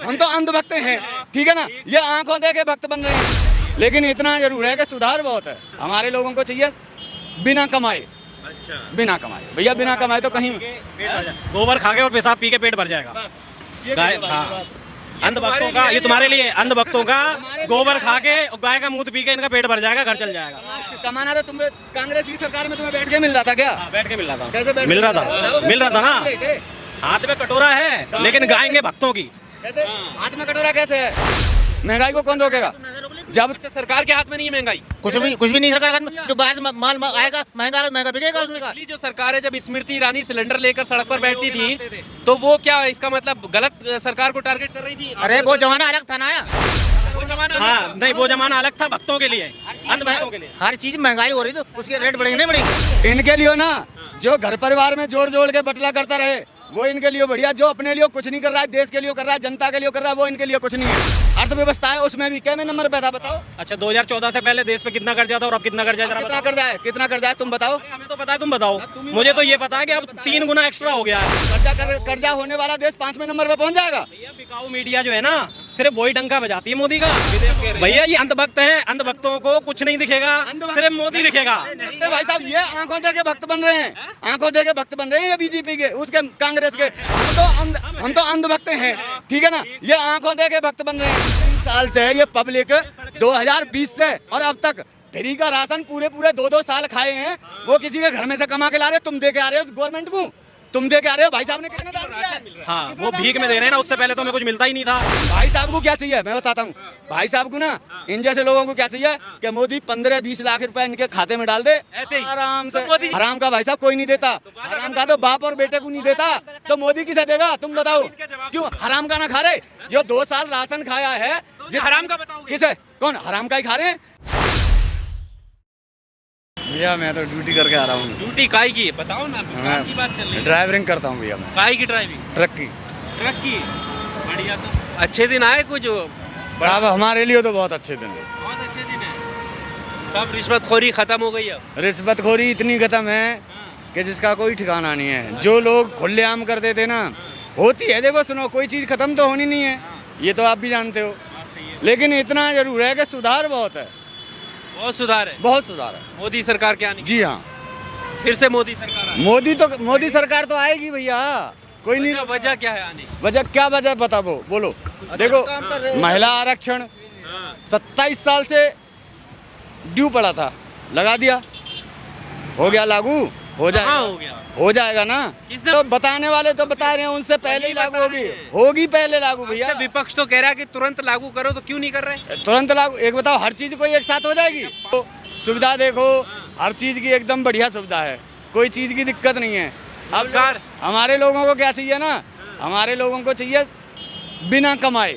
हम तो अंधभक्त हैं, ठीक है ना। ये आंखों देखे भक्त बन रहे हैं, लेकिन इतना जरूर है कि सुधार बहुत है। हमारे लोगों को चाहिए बिना कमाए, अच्छा बिना कमाए भैया, बिना कमाए तो कहीं गोबर खा के और पेशाब पी के पेट भर जाएगा। गाय हाँ अंधभक्तों का, ये तुम्हारे लिए अंधभक्तों का गोबर खा के और गाय का मूत्र पी के इनका पेट भर जाएगा, घर चल जाएगा। कमाना तो तुम्हें कांग्रेस की सरकार में तुम्हें बैठ के मिल रहा था क्या? बैठ के मिल रहा था, कैसे मिल रहा था ना। हाथ में कटोरा है लेकिन गाएंगे भक्तों की। कैसे हाथ में कटोरा कैसे है? महंगाई को कौन रोकेगा जब अच्छा, सरकार के हाथ में नहीं है महंगाई, कुछ भी नहीं। सरकार जो बाहर माल आएगा महंगा बिकेगा उसमें का। जो सरकार है, जब स्मृति ईरानी सिलेंडर लेकर सड़क पर बैठती थी तो वो क्या इसका मतलब गलत सरकार को टारगेट कर रही थी? अरे वो जमाना अलग था ना, वो जमाना, हाँ नहीं वो जमाना अलग था भक्तों के लिए, अंधभक्तों के लिए। हर चीज महंगाई हो रही तो उसके रेट बढ़ेंगे नहीं बढ़ेंगे। इनके लिए ना जो घर परिवार में जोड़ जोड़ के बटला करता रहे वो इनके लिए बढ़िया। जो अपने लिए कुछ नहीं कर रहा है, देश के लिए कर रहा है, जनता के लिए कर रहा है, वो इनके लिए कुछ नहीं है। अर्थव्यवस्था है उसमें भी क्या में नंबर पे था बताओ। अच्छा 2014 से पहले देश पे कितना कर्जा था और अब कितना कर्जा है? कितना कर्जा है तुम बताओ। हमें तो पता है, तुम बताओ। मुझे तो ये पता है कि अब 3 गुना एक्स्ट्रा हो गया है। कर्जा होने वाला देश 5वें नंबर पे पहुंच जाएगा। बिकाऊ मीडिया जो है ना सिर्फ वही डंका बजाती है मोदी का। भैया ये अंधभक्त हैं, अंधभक्तों को कुछ नहीं दिखेगा, सिर्फ मोदी दिखेगा। भाई साहब ये आंखों देखे भक्त बन रहे हैं, आंखों देखे भक्त बन रहे हैं ये बीजेपी के, उसके कांग्रेस के। हम तो अंधभक्त हैं, ठीक है ना। ये आंखों देखे भक्त बन रहे हैं। 3 साल से ये पब्लिक 2020 से और अब तक फ्री का राशन पूरे 2-2 साल खाए हैं। वो किसी के घर में से कमा के ला रहे, तुम दे के आ रहे हो गवर्नमेंट को, तुम दे के आ रहे हो। भाई साहब ने कितना दान दिया है? हाँ वो भीख में दे रहे हैं ना, उससे पहले तो हमें कुछ मिलता ही नहीं था। भाई साहब को क्या चाहिए मैं बताता हूँ। भाई साहब को ना इन जैसे लोगों को क्या चाहिए कि मोदी 15-20 लाख रुपए इनके खाते में डाल दे ऐसे ही आराम से। हराम का भाई साहब कोई नहीं देता, हराम का तो बाप और बेटे को नहीं देता, तो मोदी किसे देगा तुम बताओ। क्यों हराम का ना खा रहे? जो 2 साल राशन खाया है हराम का बताओ किसे, कौन हराम का ही खा रहे हैं? भैया मैं तो ड्यूटी करके आ रहा हूँ। ड्यूटी काई की बताओ ना, काम की बात चल रही है। ड्राइवरिंग करता हूँ भैया मैं। काई की ड्राइविंग? ट्रक की। ट्रक की, बढ़िया। तो अच्छे दिन आए कुछ? साहब हमारे लिए तो बहुत अच्छे दिन है, बहुत अच्छे दिन है। सब रिश्वतखोरी खत्म हो गई अब। रिश्वतखोरी इतनी खत्म है कि जिसका कोई ठिकाना नहीं है। जो लोग खुलेआम कर देते ना, होती है देखो सुनो, कोई चीज़ खत्म तो होनी नहीं है, ये तो आप भी जानते हो। लेकिन इतना जरूर है कि सुधार बहुत है, बहुत सुधार है, बहुत सुधार है मोदी सरकार के आने। जी हाँ, फिर से मोदी सरकार आए। मोदी सरकार तो आएगी भैया, कोई नहीं। वजह क्या है आने? वजह क्या वजह बता बोलो। देखो महिला आरक्षण 27 साल से ड्यू पड़ा था, लगा दिया, हो गया लागू, हो जाएगा, हो गया, हो जाएगा ना। तो बताने वाले तो बता रहे हैं उनसे पहले ही लागू होगी पहले लागू भैया। विपक्ष तो कह रहा है कि तुरंत लागू करो, तो क्यों नहीं कर रहे? तुरंत लागू, एक बताओ हर चीज कोई एक साथ हो जाएगी? तो सुविधा देखो, हर चीज की एकदम बढ़िया सुविधा है, कोई चीज की दिक्कत नहीं है। अब हमारे लोगों को क्या चाहिए ना, हमारे लोगों को चाहिए बिना कमाए।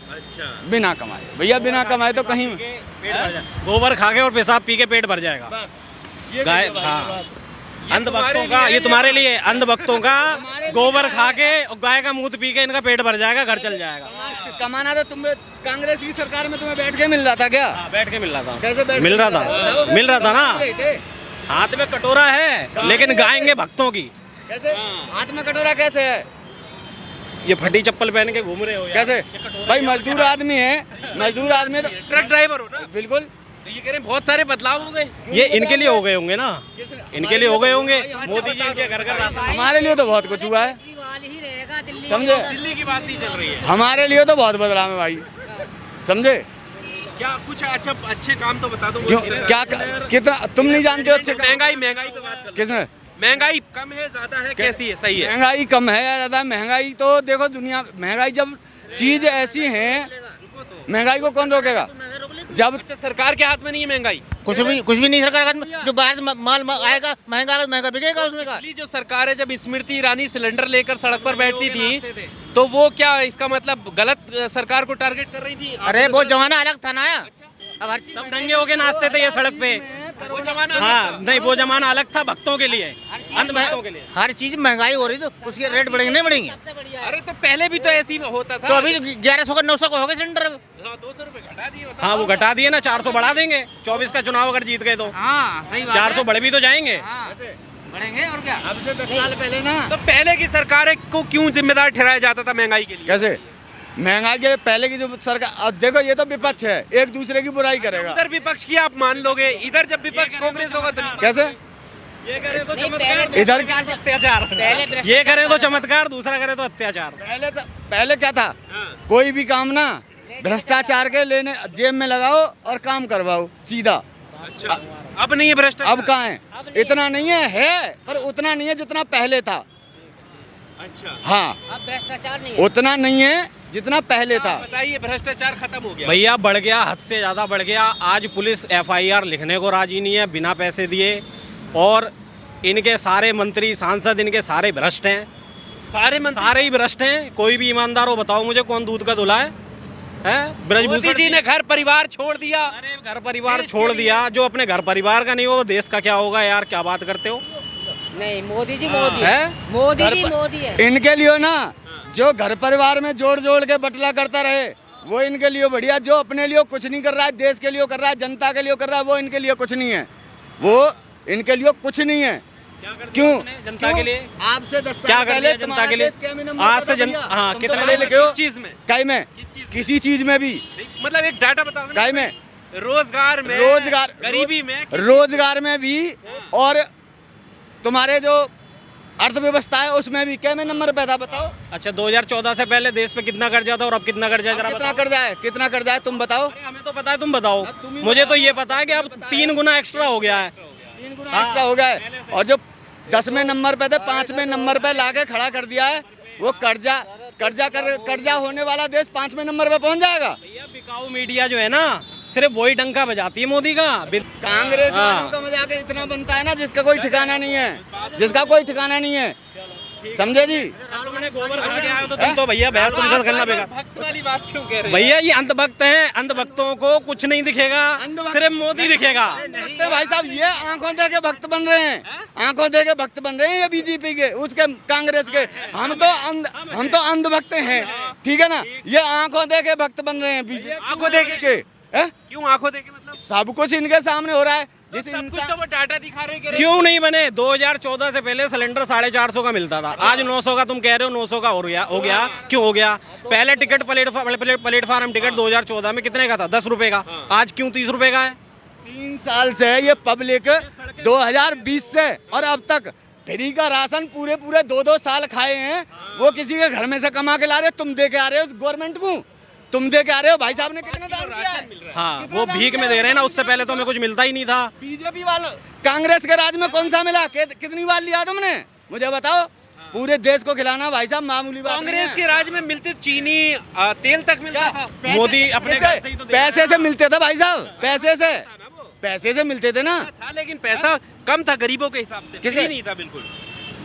अच्छा बिना कमाए भैया, बिना कमाए तो कहीं गोबर खा के और पेशाब पी के पेट भर जाएगा। गाय हाँ अंधभक्तों का, ये तुम्हारे लिए अंधभक्तों का गोबर खा के और गाय का मूत्र पी के इनका पेट भर जाएगा, घर चल जाएगा। कमाना तो तुम्हें कांग्रेस की सरकार में तुम्हें बैठ के मिल रहा था क्या? बैठ के मिल रहा था। कैसे मिल रहा था ना। हाथ में कटोरा है लेकिन गाएंगे भक्तों की। कैसे हाथ में कटोरा कैसे है? ये फटी चप्पल पहन के घूम रहे हो कैसे? भाई मजदूर आदमी है, मजदूर आदमी तो ट्रक ड्राइवर हो ना। बिल्कुल। तो ये कह रहे हैं बहुत सारे बदलाव हो गए, ये इनके लिए हो गए होंगे ना, इनके लिए हो गए होंगे। मोदी जी के घर घर राशन, हमारे लिए तो बहुत कुछ हुआ है, समझे? दिल्ली की बात नहीं चल रही है, हमारे लिए तो बहुत बदलाव है भाई, समझे? क्या कुछ अच्छा अच्छे काम तो बता दो। क्यों क्या कितना तुम नहीं जानते हो अच्छे? महंगाई पे बात कर। किसने? महंगाई कम है, ज्यादा है, कैसी है? सही है। महंगाई कम है या ज्यादा? महंगाई तो देखो दुनिया, महंगाई जब चीज ऐसी है, महंगाई को कौन रोकेगा जब? अच्छा सरकार के हाथ में नहीं है महंगाई, कुछ भी नहीं। सरकार जो बाहर माल आएगा महंगा बिकेगा उसमें का। जो सरकार है, जब स्मृति ईरानी सिलेंडर लेकर सड़क पर बैठती थी तो वो क्या इसका मतलब गलत सरकार को टारगेट कर रही थी? अरे वो जमाना अलग था ना, अब हर तब नंगे होके नाचते थे ये सड़क पे। वो जमाना, हाँ नहीं वो जमाना अलग था भक्तों के लिए, अंधभक्तों के लिए। हर चीज महंगाई हो रही तो उसके रेट बढ़ेंगे नहीं बढ़ेंगे? अरे तो पहले भी तो ऐसे ही होता था। तो अभी 1100 का 900 का हो गए सिलेंडर। 200 रुपए घटा दिए। हाँ वो घटा दिए ना, 400 बढ़ा देंगे 24 का चुनाव अगर जीत गए तो। हाँ सही बात, 400 बढ़े भी तो जाएंगे, बढ़ेंगे और क्या। अब से 10 साल पहले ना, तो पहले की सरकार को क्यों जिम्मेदार ठहराया जाता था महंगाई के लिए? कैसे महंगाई के पहले की जो सरकार, अब देखो ये तो विपक्ष है, एक दूसरे की बुराई करेगा। उधर विपक्ष की आप मान लोगे, इधर जब विपक्ष कांग्रेस होगा तो नहीं। कैसे? ये करे तो चमत्कार, इधर अत्याचार, ये करे तो चमत्कार, दूसरा करे तो अत्याचार। पहले क्या था, कोई भी काम ना भ्रष्टाचार के लेने जेब में लगाओ और काम करवाओ सीधा। अच्छा, अब नहीं है भ्रष्टाचार। अब कहाँ है? इतना नहीं है पर उतना नहीं है जितना पहले था। अच्छा, हाँ, अब भ्रष्टाचार नहीं है, उतना नहीं है जितना पहले था। बताइए, भ्रष्टाचार खत्म हो गया भैया? बढ़ गया, हद से ज़्यादा बढ़ गया। आज पुलिस FIR लिखने को राजी नहीं है बिना पैसे दिए, और इनके सारे मंत्री सांसद इनके सारे भ्रष्ट हैं, सारे मंत्री सारे ही भ्रष्ट हैं। कोई भी ईमानदार हो बताओ मुझे, कौन दूध का धुला है? ब्रजभूषण मोदी जी ने घर परिवार छोड़ दिया। अरे घर परिवार छोड़ दिया, जो अपने घर परिवार का नहीं हो वो देश का क्या होगा यार? क्या बात करते हो? नहीं, मोदी जी मोदी है? है, मोदी जी मोदी है। इनके लिए ना जो घर परिवार में जोड़ जोड़ के बटला करता रहे वो इनके लिए बढ़िया। जो अपने लिए कुछ नहीं कर रहा है, देश के लिए कर रहा है, जनता के लिए कर रहा है, वो इनके लिए कुछ नहीं है। वो इनके लिए कुछ नहीं है। क्यों? जनता के लिए आपसे 10 क्या साल कर पहले लिया जनता के लिए? आज से हाँ, कितने पढ़े लिखे हो? किस चीज में? कई में, किसी चीज में भी, मतलब एक डाटा बताओ ना। कई में, रोजगार में, रोजगार, गरीबी में, रोजगार में भी, और तुम्हारे जो अर्थव्यवस्था है उसमें भी। क्या में नंबर पे था बताओ? अच्छा, 2014 से पहले देश पे कितना कर्जा था और अब कितना कर्जा है? जरा कितना बताओ। कर्जा है? कितना कर्जा है तुम बताओ? अरे हमें तो पता है, तुम बताओ। तुम ही मुझे बताओ। तो ये पता है कि अब 3 गुना एक्स्ट्रा हो गया है। 3 गुना एक्स्ट्रा हो गया है। और जो 10वें नंबर पे थे 5वें नंबर पे लाके खड़ा कर दिया है। वो कर्जा होने वाला देश 5वें नंबर पे पहुंच जाएगा। भैया बिकाऊ मीडिया जो है ना, सिर्फ वही डंका बजाती है मोदी का। कांग्रेस वालों का मजाक इतना बनता है ना जिसका कोई ठिकाना नहीं है, जिसका कोई ठिकाना नहीं है। समझे जी? गोबर खा के आए तो तुम तो भैया बहस तुमसे करना बेकार। भक्त वाली बात क्यों कह रहे हैं? भैया ये अंधभक्त हैं, अंधभक्तों को कुछ नहीं दिखेगा, सिर्फ मोदी दिखेगा। तो भाई साहब ये आंखों दे के भक्त बन रहे हैं, आंखों दे के भक्त बन रहे हैं ये बीजेपी के, उसके कांग्रेस के। हम तो अंधभक्त हैं, ठीक है ना? ये आंखों दे के भक्त बन रहे हैं बीजेपी आंखों दे के? हैं? क्यों आंखों देखे? मतलब सब कुछ इनके सामने हो रहा है। जिस सब कुछ इंसान तो वो डाटा दिखा रहे हैं। क्यों नहीं बने? 2014 से पहले सिलेंडर 450 का मिलता था, आज 900 का तुम कह रहे हो, 900 का हो गया। क्यों हो गया? पहले टिकट प्लेटफार्म टिकट 2014 में कितने का था? 10 रुपए का। आज क्यों 30 रुपए का है? 3 साल से ये पब्लिक 2020 से और अब तक फ्री का राशन पूरे 2-2 साल खाए हैं। वो किसी के घर में से कमा के ला रहे, तुम दे के आ रहे हो गवर्नमेंट को, तुम दे के आ रहे हो। भाई साहब ने कितना दान दिया है? हाँ, कितना वो दान भीख दिया में दे रहे हैं ना, है? उससे पहले तो हमें कुछ मिलता ही नहीं था। बीजेपी वालों, कांग्रेस के राज में कौन सा मिला? कितनी बार लिया तुमने? मुझे बताओ। पूरे देश को खिलाना भाई साहब मामूली बात नहीं कांग्रेस है। के राज में मिलते चीनी तेल तक मिलता था। मोदी अपने घर से ही तो दे रहा है। पैसे से मिलते थे भाई साहब, पैसे से मिलते थे ना। था, लेकिन पैसा कम था गरीबों के हिसाब से। किसे? फ्री नहीं था बिल्कुल।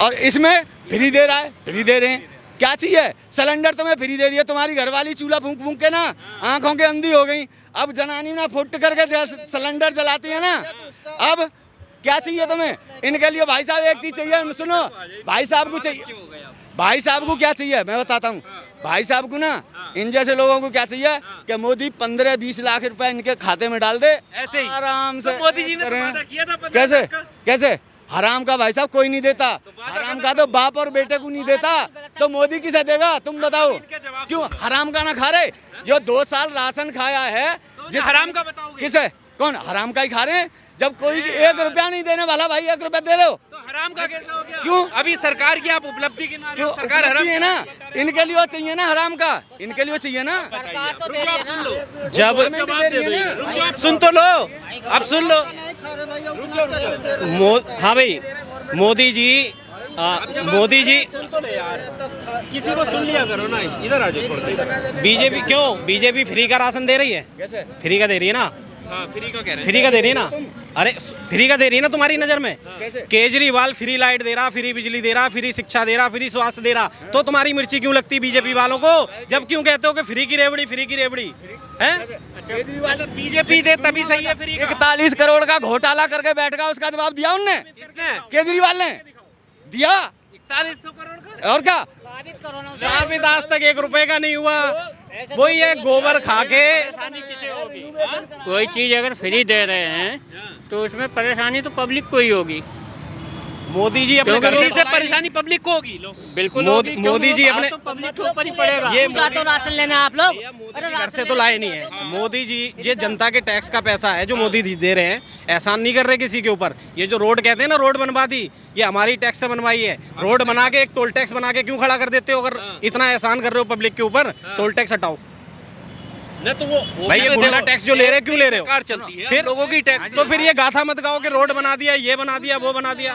और इसमें फ्री दे रहा है, फ्री दे रहे हैं। क्या चाहिए? सिलेंडर तुम्हें फ्री दे दिया, तुम्हारी घरवाली चूल्हा फूंक फूंक के ना आंखों के अंधी हो गई। अब जनानी ना फुट करके सिलेंडर जलाती है ना। अब क्या चाहिए तुम्हें? इनके लिए भाई साहब एक चीज चाहिए, सुनो। भाई साहब को चाहिए, भाई साहब को क्या चाहिए मैं बताता हूँ। भाई साहब को ना, इन जैसे लोगों को क्या चाहिए कि मोदी 15-20 लाख रुपए इनके खाते में डाल दे, ऐसे ही आराम से। तो मोदी जी ने तो करें। वादा किया था 15 कैसे लाख का। कैसे? हराम का भाई साहब कोई नहीं देता। हराम का तो बाप और बेटे को नहीं देता, तो मोदी किसे देगा? तुम बताओ। क्यों हराम का ना खा रहे? जो 2 साल राशन खाया है, तो हराम का बताओगे? किसे? कौन हराम का ही खा रहे हैं? जब कोई 1 रुपया नहीं देने वाला, भाई 1 रुपया दे रहे हो, तो हराम का कैसा हो गया? क्यों? अभी सरकार की आप उपलब्धि गिना रहे क्यों? हो। सरकार हराम है ना, इनके लिए चाहिए ना हराम का, इनके लिए चाहिए ना। सरकार तो दे रही है ना। जब गवर्नमेंट दे रही है ना। रुक जाओ, आप सुन तो लो, आप सुन लो। हाँ भाई, मोदी जी किसी को सुन लिया करो ना, इधर आ जाओ थोड़ा सा। बीजेपी फ्री का राशन दे रही है? फ्री का दे रही है ना? हाँ, फ्री का कह रहे हैं। फ्री का दे रही है ना? अरे फ्री का दे रही है ना तुम्हारी नजर में? कैसे? केजरीवाल फ्री लाइट दे रहा, फ्री बिजली दे रहा, फ्री शिक्षा दे रहा, फ्री स्वास्थ्य दे रहा, तो तुम्हारी मिर्ची क्यों लगती बीजेपी वालों को? जब क्यों कहते हो कि फ्री की रेवड़ी है? मतलब बीजेपी दे तभी सही है फ्री का। 41 करोड़ का घोटाला करके बैठ गया, उसका जवाब दिया उनने, किसने? केजरीवाल ने दिया। 41 करोड़ का। और क्या? साबित करो ना। साबित आज तक 1 रुपए का नहीं हुआ। वही है, गोबर खा के। कोई चीज़ अगर फ्री दे रहे हैं तो उसमें परेशानी तो पब्लिक को ही होगी। मोदी जी अपने क्योंकि घर से इससे परेशानी पब्लिक को होगी। लो बिल्कुल मोदी जी अपने पब्लिक के ऊपर ही पड़ेगा। ये जाते हो राशन लेना आप लोग। मोदी जी घर से तो लाए नहीं है। मोदी जी ये जनता के टैक्स का पैसा है जो मोदी जी दे रहे हैं, एहसान नहीं कर रहे किसी के ऊपर। ये जो रोड कहते हैं ना, रोड बनवा दी, ये हमारी टैक्स से बनवाई है। रोड बना के एक टोल टैक्स बना के क्यों खड़ा कर देते हो? अगर इतना एहसान कर रहे हो पब्लिक के ऊपर, टोल टैक्स हटाओ। न तो वो भाई ये गुंडा टैक्स जो ले रहे क्यों ले रहे हो? सरकार चलती है फिर लोगों की टैक्स। तो फिर ये गाथा मत गाओ कि रोड बना दिया, ये बना दिया, वो बना दिया।